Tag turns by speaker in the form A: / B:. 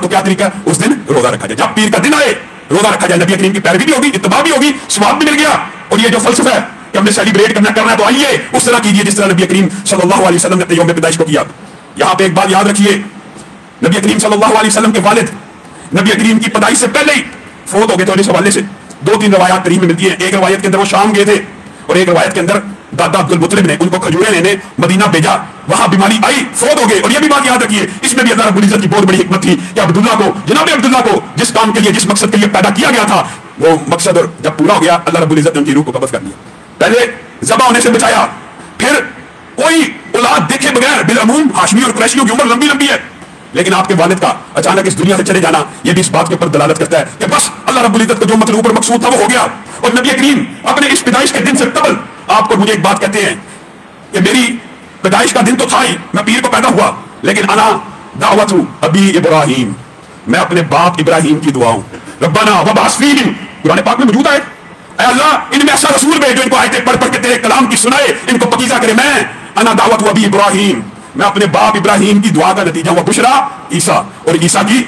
A: क्या तरीका है? उस दिन रोजा रखा जाए, जब पीर का दिन आए रोजा रखा जाए, नबी करीम की पैरवी भी होगी, इत्तबा भी होगी, स्वाब भी मिल गया। और ये जो फलसफा है कि हमने सेलिब्रेट करना है तो आइए उस तरह कीजिए जिस तरह नबी करीम सल्लल्लाहु अलैहि वसल्लम ने अपने यौम पैदाइश को किया। यहाँ पे एक बात याद रखिए, नबी करीम सल्लल्लाहु अलैहि वसल्लम के वालिद नबी करीम की पैदाइश से पहले ही फौत हो गए थे। और इस हवाले से दो तीन रवायात करीम में मिलती हैं। एक रवायत के अंदर वो शाम गए थे और एक रवायत के अंदर दादा अब्दुल मुत्तलिब ने उनको खजूरें लेने मदीना भेजा, वहां बीमारी आई, फौत हो गए। और ये भी बात याद रखिए, इसमें भी अल्लाह रब्बुल इज्जत की बहुत बड़ी हिकमत थी कि अब्दुल्लाह को, जनाब अब्दुल्लाह को जिस काम के लिए, जिस मकसद के लिए पैदा किया गया था, वो मकसद और जब पूरा हो गया अल्लाह रब्बुल इज्जत ने उनकी रूह को कब्ज़ कर लिया। पहले ज़बा होने से बचाया, फिर कोई औलाद देखे बगैर, बिलअमूम हाशमी और कुरैशियों की उम्र लंबी लंबी है, लेकिन आपके वालिद का अचानक इस दुनिया से चले जाना ये भी इस बात के ऊपर दलालत करता है कि बस अल्लाह रब्बुल इज्जत का जो मतलूब और मकसूद था वो हो गया। और नबी करीम अपने इस पैदाइश के दिन से कबल आपको मुझे एक बात कहते हैं कि मेरी पैदाइश का दिन तो था ही, मैं पीर को पैदा हुआ, लेकिन अना दावतु अबी इब्राहिम, मैं अपने बाप इब्राहिम की दुआऊं, रब्बना वबअस फीहिम, कुरान पाक में मौजूद है, ऐ अल्लाह इनमें ऐसा रसूल भेज जो इनको आयतें पढ़ पढ़ के तेरे कलाम की सुनाए, इनको पकीज़ा करे। मैं अना दावतु अबी इब्राहिम, मैं अपने बाप इब्राहिम की दुआ का नतीजा हुआ बुशरा ईसा, और ईसा की